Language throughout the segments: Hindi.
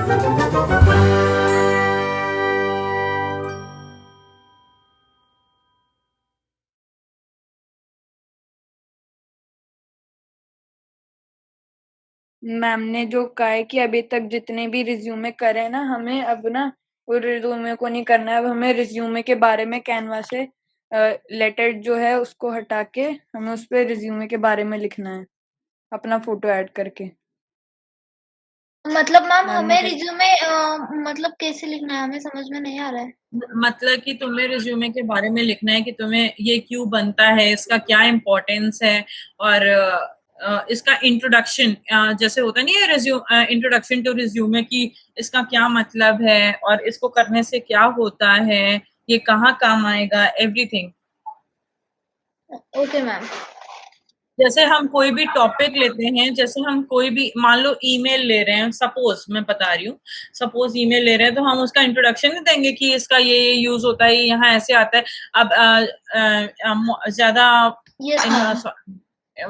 मैम ने जो कहा है कि अभी तक जितने भी रिज्यूमे करे ना, हमें अब ना वो रिज्यूमे को नहीं करना है। अब हमें रिज्यूमे के बारे में कैनवा से लेटर जो है उसको हटा के हमें उस पे रिज्यूमे के बारे में लिखना है, अपना फोटो ऐड करके। मतलब मैम मैम ने हमें कहा रिज्यूमे मतलब कैसे लिखना है, हमें समझ में नहीं आ रहा है। मतलब कि तुम्हें रिज्यूमे के बारे में लिखना है कि तुम्हें ये क्यों बनता है, इसका क्या इम्पोर्टेंस है, और इसका इंट्रोडक्शन जैसे होता नहीं है रिज्यूम इंट्रोडक्शन टू रिज्यूमे की, इसका क्या मतलब है और इसको करने से क्या होता है, ये कहाँ काम आएगा, एवरीथिंग। Okay ma'am. जैसे हम कोई भी टॉपिक लेते हैं, जैसे हम कोई भी मान लो ईमेल ले रहे हैं, सपोज मैं बता रही हूँ, सपोज ईमेल ले रहे हैं तो हम उसका इंट्रोडक्शन नहीं देंगे कि इसका ये यूज होता है, यहाँ ऐसे आता है। अब ज्यादा यस मैम।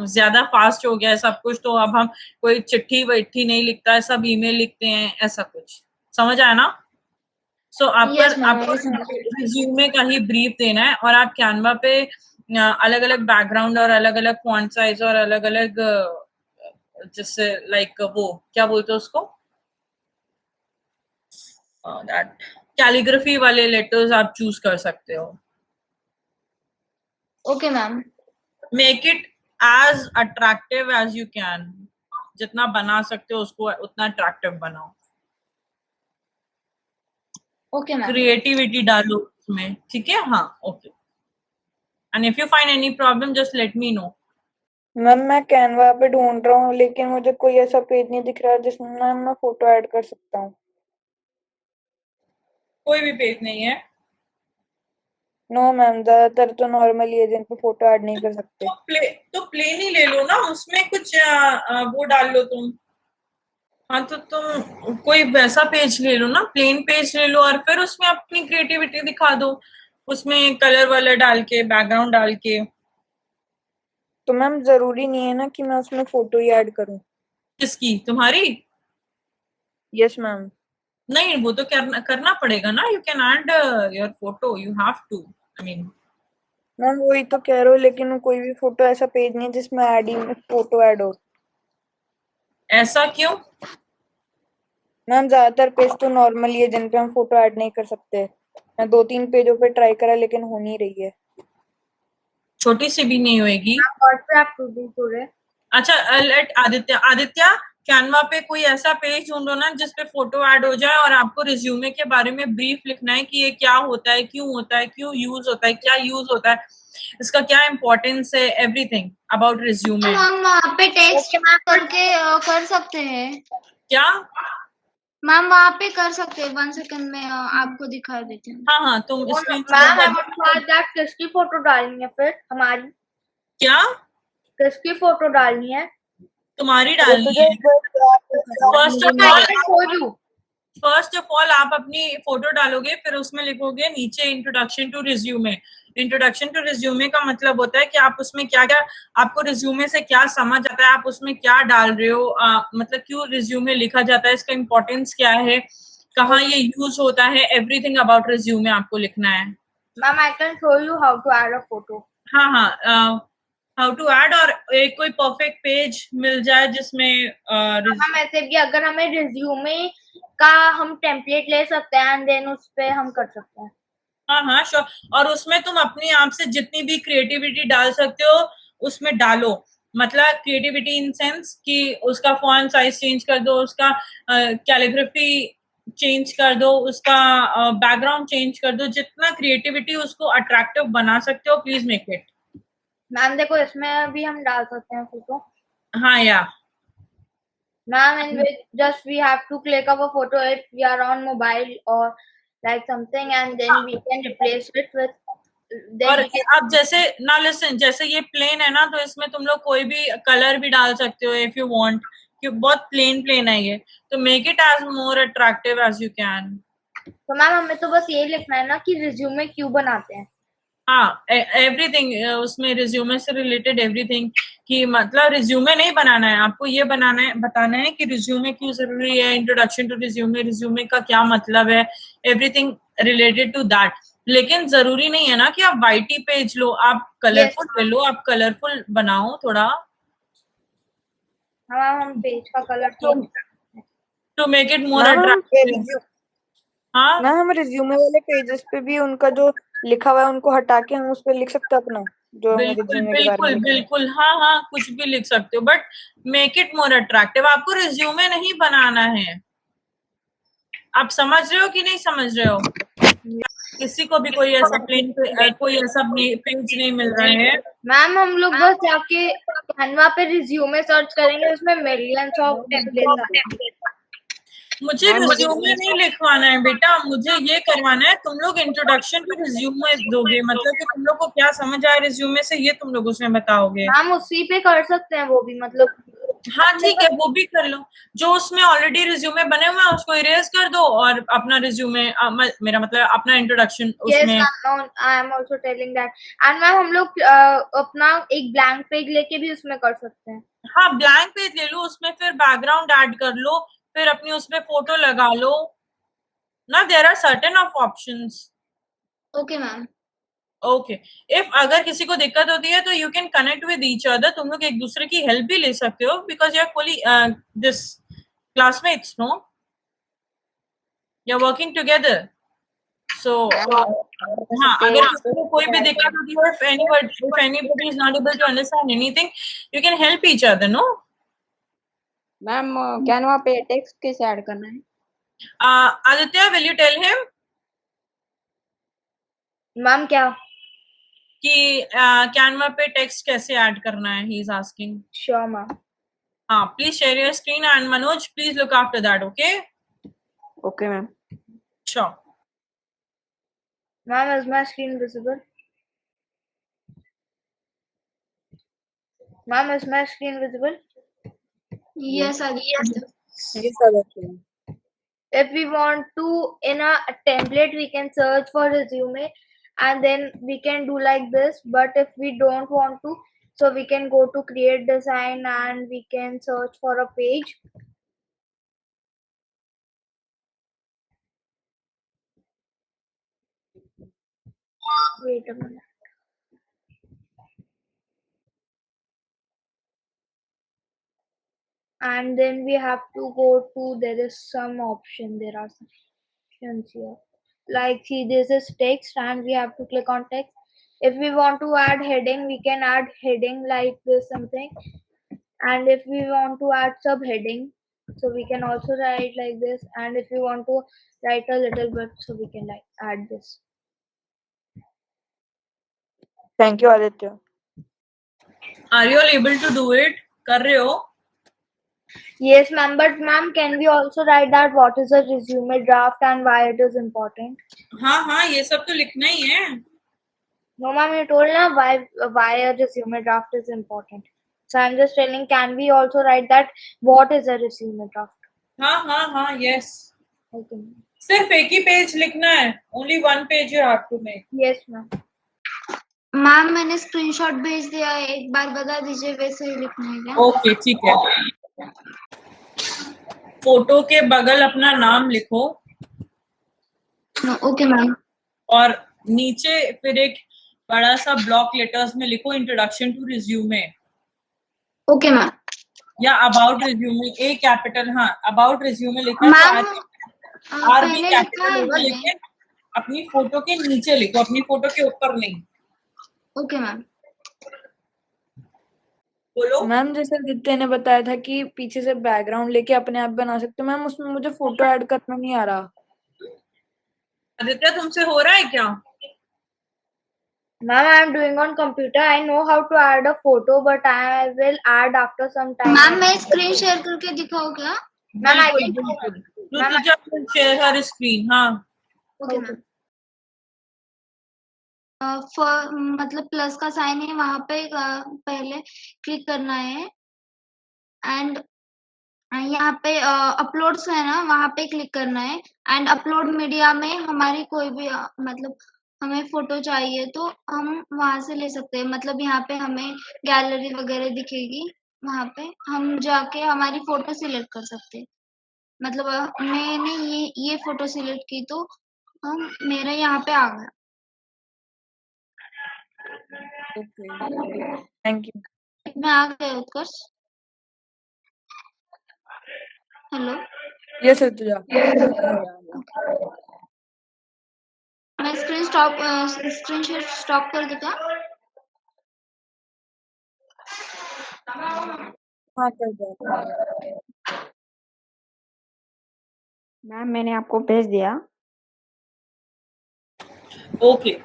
ज्यादा फास्ट हो गया है सब कुछ, तो अब हम कोई चिट्ठी वैठी नहीं लिखता है, सब ईमेल लिखते हैं, ऐसा कुछ। समझ आया ना? सो यस मैम आपको अभी समझ गई। रिज्यूमे का ही ब्रीफ देना है, और आप कैनवा पे अलग अलग बैकग्राउंड और अलग अलग फॉन्ट साइज और अलग अलग जैसे लाइक वो क्या बोलते हैं उसको, दैट कैलीग्राफी वाले लेटर्स आप चूज कर सकते हो। Okay ma'am. Make it as attractive as you can, जितना बना सकते हो उसको उतना अट्रैक्टिव बनाओ। Okay ma'am. क्रिएटिविटी डालो उसमें, ठीक है? हाँ, okay. And if you find any problem just let me know. Ma'am मैं कैनवा पे ढूंढ रहा हूँ, लेकिन मुझे कोई ऐसा पेज नहीं दिख रहा जिसमें मैं फोटो ऐड कर सकता हूँ। कोई भी पेज नहीं है? नो मैम, ज्यादातर तो नॉर्मल ही है जिन पे फोटो ऐड नहीं कर सकते। तो प्लेन ही ले लो ना, उसमें कुछ वो डाल लो तुम। हाँ, तो तुम कोई वैसा पेज ले लो ना, प्लेन पेज ले लो, और फिर उसमें अपनी क्रिएटिविटी दिखा दो, उसमें कलर वालर डाल के, बैकग्राउंड डाल के। तो मैम जरूरी नहीं है ना कि मैं उसमें फोटो ही ऐड करूँ? किसकी, तुम्हारी? Yes ma'am. नहीं, वो तो करना पड़ेगा ना। You can add your photo, you have to, I mean. Ma'am वही तो कह रहे हो, लेकिन कोई भी फोटो ऐसा पेज नहीं है जिसमें ऐड ही फोटो ऐड हो। ऐसा क्यों? मैम ज्यादातर पेज तो नॉर्मल ही है जिन पे हम फोटो ऐड नहीं कर सकते। मैं 2-3 पेजों पे ट्राई करा लेकिन हो नहीं रही है। छोटी सी भी नहीं होएगी? WhatsApp to be today. अच्छा, लेट आदित्य, कैनवा पे कोई ऐसा पेज ढूंढो ना जिसपे फोटो ऐड हो जाए, और आपको रिज्यूमे के बारे में ब्रीफ लिखना है कि ये क्या होता है, क्यों होता है, क्यों यूज होता है, क्या यूज होता है, इसका क्या इम्पोर्टेंस है, एवरीथिंग अबाउट रिज्यूमे। हम वहाँ पे टेक्स्ट मैम करके कर सकते हैं। क्या? मैम वहाँ पे कर सकते हैं, 1 सेकंड में आपको दिखा देती हूँ। हाँ हाँ, तुम मैम हम किसकी फोटो डालनी है फिर हमारी? क्या किसकी फोटो डालनी है? तुम्हारी अरे डालनी तुझे है? फर्स्ट ऑफ ऑल खोलू। आप अपनी फोटो डालोगे, फिर उसमें लिखोगे नीचे introduction to resume. Introduction to resume का मतलब होता है कि आप उसमें क्या क्या, आपको रिज्यूमे से क्या समझ आता है, आप उसमें क्या डाल रहे हो, मतलब क्यों रिज्यूमे लिखा जाता है, इसका इम्पोर्टेंस क्या है, कहाँ ये यूज होता है, एवरीथिंग अबाउट रिज्यूमे आपको लिखना है। Ma'am I can show you how to add a photo. हाँ हाँ, हाउ टू ऐड, और एक कोई परफेक्ट पेज मिल जाए जिसमें मैम ऐसे भी अगर हमें रिज्यूमे का हम टेम्पलेट ले सकते हैं एंड देन उस पे हम कर सकते हैं। हाँ हाँ श्योर, और उसमें तुम अपनी आप से जितनी भी क्रिएटिविटी डाल सकते हो उसमें डालो। मतलब क्रिएटिविटी इन सेंस कि उसका फॉन्ट साइज चेंज कर दो, उसका कैलिग्राफी चेंज कर दो, उसका बैकग्राउंड चेंज कर दो, जितना क्रिएटिविटी उसको अट्रैक्टिव बना सकते हो, प्लीज मेक इट। मैम देखो इसमें भी हम डाल सकते हैं फोटो। हाँ, या Ma'am, in which just we have to click our photo if we are on mobile or like something, and then we can replace it with. Then और we can. अब जैसे ना लिसन, जैसे ये प्लेन है ना, तो इसमें तुम लोग कोई भी कलर भी डाल सकते हो इफ यू वांट, कि बहुत प्लेन है ये, तो make it as more attractive as you can. तो मैम हमें तो बस ये लिखना है ना कि रिज्यूमे क्यों बनाते हैं। हाँ, एवरीथिंग उसमें रिज्यूमे से रिलेटेड एवरीथिंग, कि मतलब रिज्यूमे नहीं बनाना है आपको, ये बनाना है, बताना है कि रिज्यूमे क्यों जरूरी है, इंट्रोडक्शन टू रिज्यूमे, रिज्यूमे का क्या मतलब है, एवरीथिंग रिलेटेड टू दैट। लेकिन जरूरी नहीं है ना कि आप वाइटी पेज लो, आप कलरफुल ले लो, आप कलरफुल बनाओ थोड़ा, हाँ हम पेज का colour change to make it more ma'am attractive. हाँ मैम हम रिज्यूमे वाले पेजेस पे भी उनका जो लिखा हुआ है उनको हटा के हम उस पर लिख सकते हैं अपना, जो हमें बिल्कुल रिज्यूमे के बारे में बिल्कुल लिखना है। बिल्कुल, हाँ हाँ, कुछ भी लिख सकते हो, but make it more attractive. आपको रिज्यूमे नहीं बनाना है। आप समझ रहे हो कि नहीं समझ रहे हो? किसी को भी कोई ऐसा प्लेन कोई ऐसा पेज नहीं मिल रहा है। मैम हम लोग बस जाके कैनवा पे रिज्यूमे सर्च करेंगे, उसमें मिलियंस ऑफ टेम्पलेट्स आते हैं। मुझे रिज्यूमे नहीं लिखवाना है बेटा, मुझे ये करवाना है, तुम लोग इंट्रोडक्शन टू रिज्यूमे दोगे, मतलब कि तुम लोग को क्या समझ आया रिज्यूमे से, ये तुम लोग उसमें बताओगे। मैम उसी पे कर सकते हैं वो भी, मतलब हाँ ठीक है, वो भी कर लो। जो उसमें ऑलरेडी रिज्यूमे बने हुए हैं उसको इरेज कर दो, और अपना रिज्यूमे, मेरा मतलब अपना इंट्रोडक्शन yes उसमें। ma'am, I am also telling that। and ma'am हम लोग अपना एक ब्लैंक पेज लेके भी उसमें कर सकते हैं। हाँ, ब्लैंक पेज ले लो, उसमें फिर बैकग्राउंड ऐड कर लो, फिर अपनी उसमें फोटो लगा लो ना, there are certain of options. Okay ma'am. Okay, if अगर किसी को दिक्कत होती है तो you can connect with each other, तुम लोग एक दूसरे की हेल्प भी ले सकते हो, because you are colleague this classmates, no, you are working together. So हाँ, अगर किसी को कोई भी दिक्कत होती है, if anybody is not able to understand anything, you can help each other, no? Ma'am Canva पे टेक्स्ट कैसे ऐड करना है? Aditya, will you tell him ma'am क्या? कि कैनवा पे टेक्स्ट कैसे ऐड करना है, he is asking. Sure ma'am. हाँ, please share your screen, and Manoj, please look after that, okay? Okay ma'am. Sure. Ma'am is my screen visible? Ma'am, is my screen visible? Yes, Yes. Yes, Aditya. If we want to, in a template, we can search for resume and then we can do like this. But if we don't want to, so we can go to create design and we can search for a page. Wait a minute. And then we have to go to, there is some option, there are some options here. Like see, this is text and we have to click on text. If we want to add heading, we can add heading like this something. And if we want to add subheading, so we can also write like this. And if we want to write a little bit, so we can like add this. Thank you, Aditya. Are you all able to do it? कर रहे हो? Yes ma'am, but ma'am, can we also write that what is a resume draft and why it is important? हाँ हाँ, ये सब तो लिखना ही है। No ma'am, you told na why a resume draft is important. So I'm just telling, can we also write that what is a resume draft? हाँ हाँ हाँ, yes. Okay. सिर्फ एक ही पेज लिखना है, only one page you have to make. Yes ma'am. Ma'am मैंने स्क्रीनशॉट भेज दिया है, एक बार बता दीजिए वैसे ही लिखना है क्या? ओके ठीक है। फोटो के बगल अपना नाम लिखो। Okay ma'am. और नीचे फिर एक बड़ा सा ब्लॉक लेटर्स में लिखो introduction to resume. Okay ma'am. या अबाउट रिज्यूमे, ए कैपिटल, हाँ अबाउट रिज्यूमे लिखना मैम तो आर भी पहले कैपिटल लिखा है होगा, लेकिन अपनी फोटो के नीचे लिखो, अपनी फोटो के ऊपर नहीं। Okay ma'am. बोलो मैम जैसे आदित्य ने बताया था कि पीछे से बैकग्राउंड लेके अपने आप बना सकते हो, मैम उसमें मुझे फोटो ऐड करना नहीं आ रहा। आदित्य, तुमसे हो रहा है क्या? Ma'am, I am doing on computer. I know how to add a photo, but I will add after some time. Ma'am मैं स्क्रीन शेयर करके दिखाऊं क्या? Ma'am, I बिल्कुल can. बिल्कुल, तुझे शेयर हर स्क्रीन। हाँ ओके मैम। मतलब प्लस का साइन है वहां पे पहले क्लिक करना है एंड यहाँ पे अपलोड्स है ना, वहां पे क्लिक करना है एंड अपलोड मीडिया में हमारी कोई भी मतलब हमें फोटो चाहिए तो हम वहां से ले सकते हैं। मतलब यहाँ पे हमें गैलरी वगैरह दिखेगी, वहां पे हम जाके हमारी फोटो सिलेक्ट कर सकते हैं। मतलब मैंने ये फोटो सिलेक्ट की तो हम मेरा यहाँ पे आ गया। Okay, thank you. मैं आ गया उत्कर्ष। Hello, yes Rutuja. मैं स्क्रीन शेयर स्टॉप कर दूं क्या? हाँ, कर दो। मैम मैंने आपको भेज दिया। ओके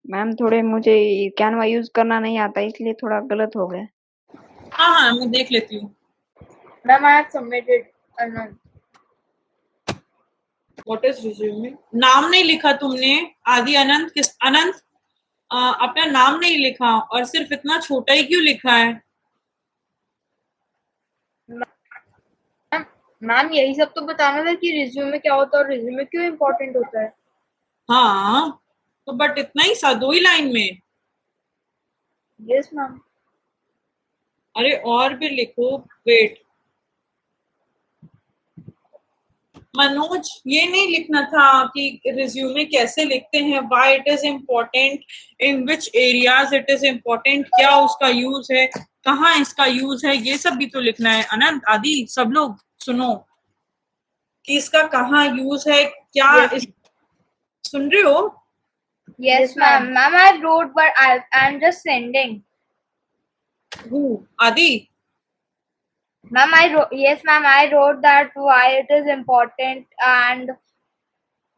मैम थोड़े मुझे कैनवा यूज करना नहीं आता, इसलिए थोड़ा गलत हो गया। हाँ हाँ मैं देख लेती हूँ। Ma'am, I have submitted. Anand. What is resume? नाम नहीं लिखा तुमने आदि अनंत? किस अनंत? अपना नाम नहीं लिखा और सिर्फ इतना छोटा ही क्यों लिखा है? मैम यही सब तो बताना था कि रिज्यूमे क्या होता है और रिज्यूमे क्यों इम्पोर्टेंट होता है। हाँ तो बट इतना ही सा 2 ही लाइन में? Yes ma'am. अरे और भी लिखो। वेट मनोज, ये नहीं लिखना था कि रिज्यूमे कैसे लिखते हैं, why it is important, in which areas it is important, क्या उसका यूज है, कहाँ इसका यूज है, ये सब भी तो लिखना है। अनंत आदि सब लोग सुनो कि इसका कहाँ यूज है, क्या सुन रहे हो? Yes ma'am. Ma'am, I wrote but I'm just sending. आदि Ma'am, yes ma'am, I wrote that why it is important and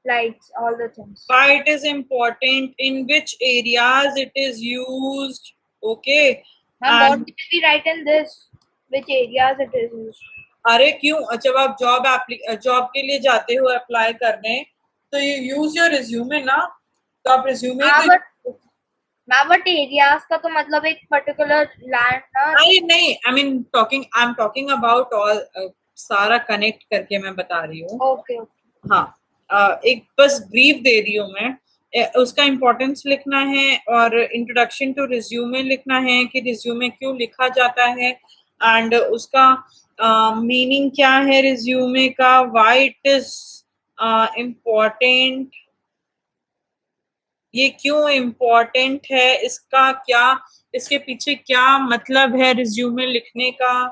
like all the things. why it is important, in which areas it is used. Okay. Ma'am, what did we write in this? Which areas it is used? अरे क्यों, जब आप जॉब के लिए जाते हो अप्लाई करने तो यू यूज योर रिज्यूमे ना, तो आप रिज्यूमे मैम बट एरियाज का तो मतलब एक पर्टिकुलर लैंड ना। नहीं I am talking about all, सारा कनेक्ट करके मैं बता रही हूँ। ओके हाँ एक बस ब्रीफ दे रही हूँ मैं। उसका इम्पोर्टेंस लिखना है और इंट्रोडक्शन टू रिज्यूमे लिखना है कि रिज्यूमे क्यों लिखा जाता है एंड उसका मीनिंग क्या है रिज्यूमे का, व्हाई इट इज इम्पोर्टेंट, ये क्यों इम्पोर्टेंट है, इसका क्या, इसके पीछे क्या मतलब है रिज्यूमे लिखने का।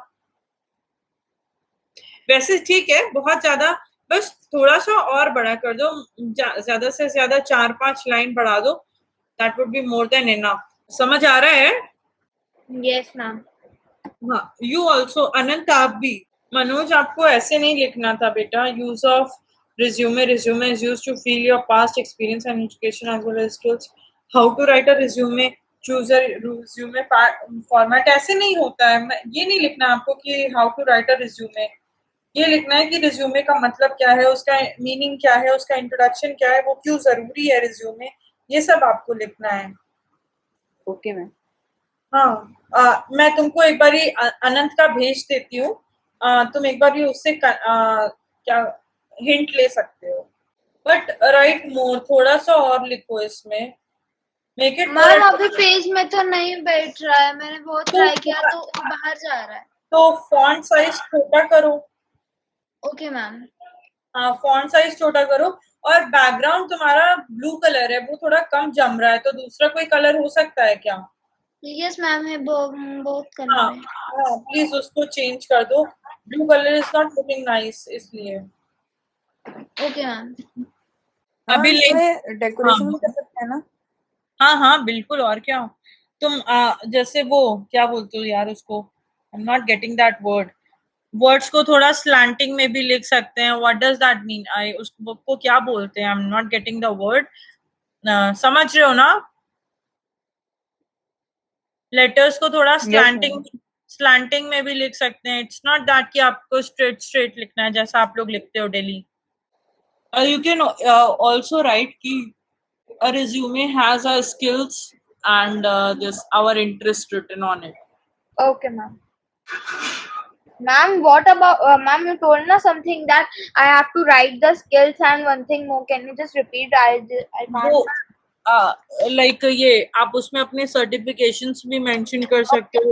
वैसे ठीक है बहुत ज्यादा, बस थोड़ा सा और बड़ा कर दो, ज्यादा से ज्यादा 4-5 लाइन बढ़ा दो, that would be more than enough. समझ आ रहा है? Yes ma'am. हाँ यू ऑल्सो अनंत, आप भी। मनोज आपको ऐसे नहीं लिखना था बेटा, use of resume is used to fill your past experience and education as well as skills. How to write a resume, choose a resume format, ऐसे नहीं होता है। ये नहीं लिखना आपको कि how to write a resume, ये लिखना है कि रिज्यूमे का मतलब क्या है, उसका मीनिंग क्या है, उसका इंट्रोडक्शन क्या है, वो क्यों जरूरी है रिज्यूमे, ये सब आपको लिखना है। Okay ma'am. हाँ मैं तुमको एक बारी अनंत का भेज देती हूँ, तुम एक बारी उससे क्या हिंट ले सकते हो, बट राइट मोर, थोड़ा सा और लिखो इसमें, मेक इट। मैम अभी पेज में तो नहीं बैठ रहा है, मैंने बहुत ट्राई किया तो बाहर जा रहा है। तो फॉन्ट साइज छोटा करो। Okay ma'am. हाँ फॉन्ट साइज छोटा करो, और बैकग्राउंड तुम्हारा ब्लू कलर है, वो थोड़ा कम जम रहा है, तो दूसरा कोई कलर हो सकता है क्या? यस मैम है, बहुत कलर है। हाँ प्लीज उसको चेंज कर दो, blue colour is not looking nice, इसलिए। Okay ma'am. अभी डेकोरेशन भी कर सकते हैं ना? हाँ बिल्कुल, और क्या। तुम जैसे वो क्या बोलते हो यार उसको, I am not getting that word, words को थोड़ा स्लैंटिंग में भी लिख सकते हैं, व्हाट डज दैट मीन, उसको क्या बोलते हैं, I am not getting the word, समझ रहे हो ना? लेटर्स को थोड़ा स्लैंटिंग में भी लिख सकते हैं, इट्स नॉट दैट कि आपको स्ट्रेट लिखना है जैसा आप लोग लिखते हो daily. You can also right कि a resume has our skills and this our interest written on it. Okay ma'am. Ma'am, what about ma'am? You told na something that I have to write the skills and one thing more. Can you just repeat? I वो can't. लाइक ये आप उसमें अपने सर्टिफिकेशंस भी मेंशन कर सकते हो,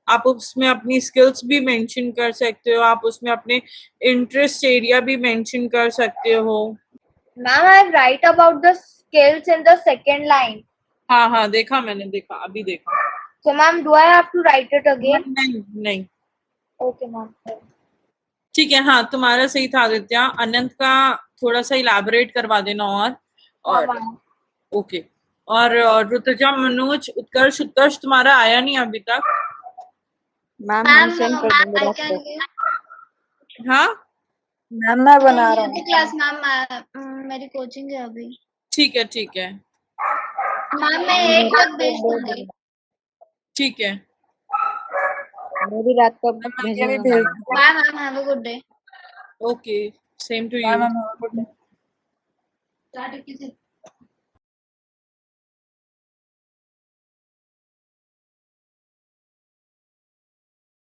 आप उसमें अपनी स्किल्स भी मेंशन कर सकते हो, आप उसमें अपने इंटरेस्ट एरिया भी मेंशन कर सकते हो। Ma'am, I write about the skills in the second line. हाँ हाँ देखा, मैंने देखा, अभी देखा। So, ma'am, do I have to write it again? नहीं नहीं, Okay, ma'am. ठीक है। हाँ तुम्हारा सही था आदित्य, अनंत का थोड़ा सा इलाबोरेट करवा देना। और ma'am. ओके। और ऋतुजा, मनोज, उत्कर्ष तुम्हारा आया नहीं अभी तक। मैम हम मैम सेंड कर देंगे आई रात कैन को। हाँ मैम मैं बना रहा हूँ। क्लास मैम, मेरी कोचिंग है अभी। ठीक है ठीक है मैम मैं 8 तक भेज दूंगी। ठीक है। मैं भी रात को मैम मैं भेजूंगा भी भेज मैम। दूंगी। Bye ma'am, have a good day. Okay, same to bye you. Ma'am, have a good day।